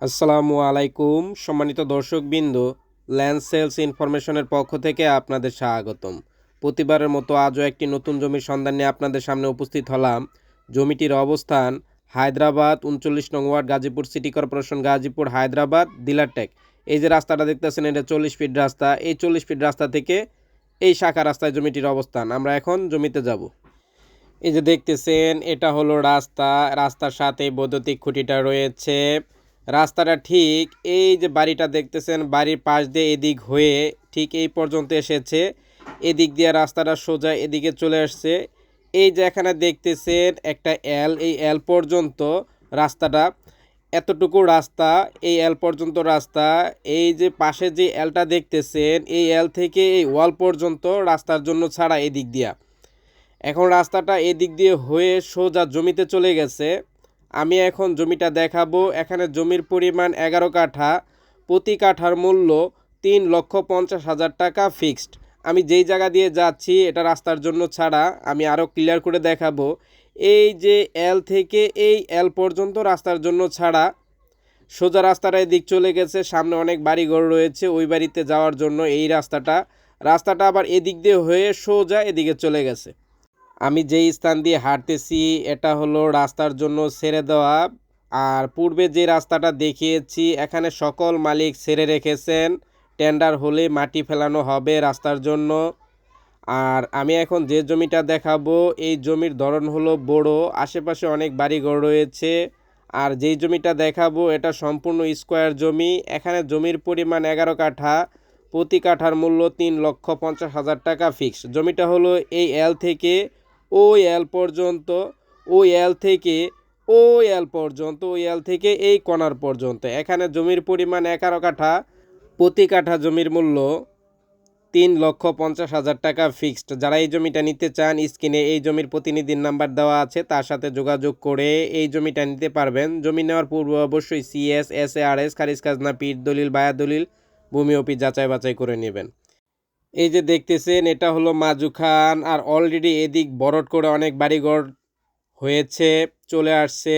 আসসালামু আলাইকুম সম্মানিত দর্শকবৃন্দ, ল্যান্ড সেলস ইনফরমেশনের পক্ষ থেকে আপনাদের স্বাগতম। প্রতিবারের মতো আজও একটি নতুন জমির সন্ধান নিয়ে আপনাদের সামনে উপস্থিত হলাম। জমিটির অবস্থান হায়দ্রাবাদ 39 নং ward, Gazipur city corporation, Gazipur, Hyderabad, ডিলারটেক। এই যে রাস্তাটা দেখতেছেন, এটা 40 ফিট রাস্তা। এই 40 ফিট রাস্তা থেকে এই শাখা রাস্তায় জমিটির অবস্থান। আমরা এখন জমিতে যাব। এই যে দেখতেছেন, এটা হলো রাস্তা। রাস্তার সাথে বৈদ্যুতিক খুঁটিটা রয়েছে। রাস্তাটা ঠিক এই যে বাড়িটা দেখতেছেন, বাড়ির পাশ দিয়ে এদিক হয়ে ঠিক এই পর্যন্ত এসেছে। এদিক দিয়ে রাস্তাটা সোজা এদিকে চলে আসছে। এই যে এখানে দেখতেছেন একটা এল, এই এল পর্যন্ত রাস্তাটা, এতটুকু রাস্তা, এই এল পর্যন্ত রাস্তা। এই যে পাশে যে এলটা দেখতেছেন, এই এল থেকে এই ওয়াল পর্যন্ত রাস্তার জন্য ছাড়া এদিক দিয়া। এখন রাস্তাটা এদিক দিয়ে হয়ে সোজা জমিতে চলে গেছে। আমি এখন জমিটা দেখাবো। এখানে জমির পরিমাণ 11 কাঠা, প্রতি কাঠার মূল্য 3,50,000 টাকা ফিক্সড। আমি যেই জায়গা দিয়ে যাচ্ছি এটা রাস্তার জন্য ছাড়া, আমি আরও ক্লিয়ার করে দেখাবো। এই যে এল থেকে এই এল পর্যন্ত রাস্তার জন্য ছাড়া, সোজা রাস্তাটা এদিক চলে গেছে। সামনে অনেক বাড়িঘর রয়েছে, ওই বাড়িতে যাওয়ার জন্য এই রাস্তাটা আবার এদিক দিয়ে হয়ে সোজা এদিকে চলে গেছে। আমি যেই স্থান দিয়ে হাঁটতেছি এটা হলো রাস্তার জন্য ছেড়ে দেওয়া। আর পূর্বে যে রাস্তাটা দেখিয়েছি, এখানে সকল মালিক ছেড়ে রেখেছেন, টেন্ডার হলে মাটি ফেলানো হবে রাস্তার জন্য। আর আমি এখন যে জমিটা দেখাবো, এই জমির ধরন হলো বড়, আশেপাশে অনেক বাড়িঘর রয়েছে। আর যেই জমিটা দেখাবো এটা সম্পূর্ণ স্কোয়ার জমি। এখানে জমির পরিমাণ 11 কাঠা, প্রতি কাঠার মূল্য 3,50,000 টাকা ফিক্স। জমিটা হলো এই এল থেকে ওই এল পর্যন্ত, ওই এল থেকে ওই এল পর্যন্ত, ওই এল থেকে এই কর্নার পর্যন্ত। এখানে জমির পরিমাণ 11 কাঠা, প্রতি কাঠা জমির মূল্য 3,50,000 টাকা ফিক্সড। যারা এই জমিটা নিতে চান, স্ক্রিনে এই জমির প্রতিনিধির নাম্বার দেওয়া আছে, তার সাথে যোগাযোগ করে এই জমিটা নিতে পারবেন। জমি নেওয়ার পূর্বে অবশ্যই CS, SARS, খারিজ খাজনা, পিঠ দলিল, বায়া দলিল, ভূমি অফিস যাচাই বাছাই করে নেবেন। এই যে দেখতেছেন এটা হলো মাজু খান। আর অলরেডি এদিক বরট করে অনেক বাড়িঘর হয়েছে, চলে আসছে।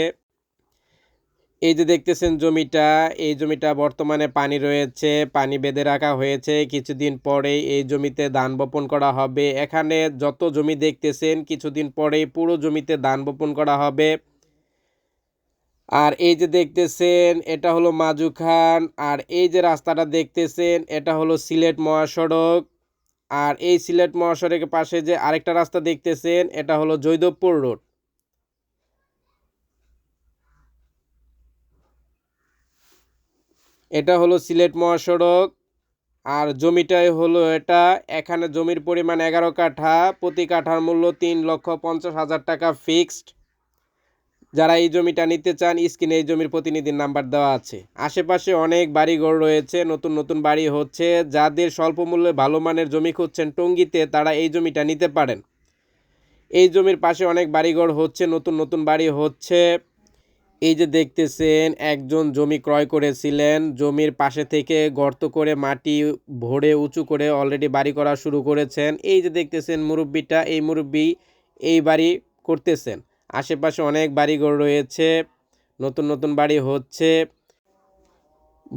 এই যে দেখতেছেন জমিটা, এই জমিটা বর্তমানে পানি রয়েছে, পানি বেঁধে রাখা হয়েছে। কিছুদিন পরেই এই জমিতে ধান বপন করা হবে। এখানে যত জমি দেখতেছেন, কিছুদিন পরেই পুরো জমিতে ধান বপন করা হবে। আর এই যে দেখতেছেন এটা হলো মাজু খান। আর এই যে রাস্তাটা দেখতেছেন এটা হলো সিলেট মহাসড়ক। আর এই সিলেট মহাসড়কের পাশে যে আরেকটা রাস্তা দেখতেছেন এটা হলো জৈদবপুর রোড। এটা হলো সিলেট মহাসড়ক। আর জমিটাই হলো এটা। এখানে জমির পরিমাণ 11 কাঠা, প্রতি কাঠার মূল্য 3,50,000 টাকা ফিক্সড। যারা এই জমিটা নিতে চান, স্ক্রিনে এই জমির প্রতিনিধির নাম্বার দেওয়া আছে। আশেপাশে অনেক বাড়িঘর রয়েছে, নতুন নতুন বাড়ি হচ্ছে। যাদের স্বল্প মূল্যে ভালো মানের জমি খুঁজছেন টঙ্গীতে, তারা এই জমিটা নিতে পারেন। এই জমির পাশে অনেক বাড়িঘর হচ্ছে, নতুন নতুন বাড়ি হচ্ছে। এই যে দেখতেছেন একজন জমি ক্রয় করেছিলেন, জমির পাশে থেকে গর্ত করে মাটি ভরে উঁচু করে অলরেডি বাড়ি করা শুরু করেছেন। এই যে দেখতেছেন মুরব্বিটা, এই মুরব্বি এই বাড়ি করতেছেন। আশেপাশে অনেক বাড়িঘর রয়েছে, নতুন নতুন বাড়ি হচ্ছে।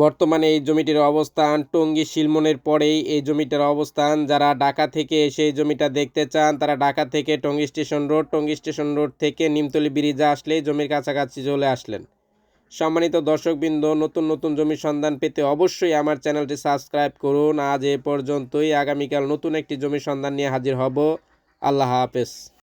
বর্তমানে এই জমিটির অবস্থান টঙ্গী শিলমনের পরেই এই জমিটার অবস্থান। যারা ঢাকা থেকে এসে এই জমিটা দেখতে চান, তারা ঢাকা থেকে টঙ্গী স্টেশন রোড থেকে নিমতলী ব্রিজে আসলে জমির কাছাকাছি চলে আসলেন। সম্মানিত দর্শকবৃন্দ, নতুন নতুন জমির সন্ধান পেতে অবশ্যই আমার চ্যানেলটি সাবস্ক্রাইব করুন। আজ এ পর্যন্তই। আগামীকাল নতুন একটি জমির সন্ধান নিয়ে হাজির হব। আল্লাহ হাফেজ।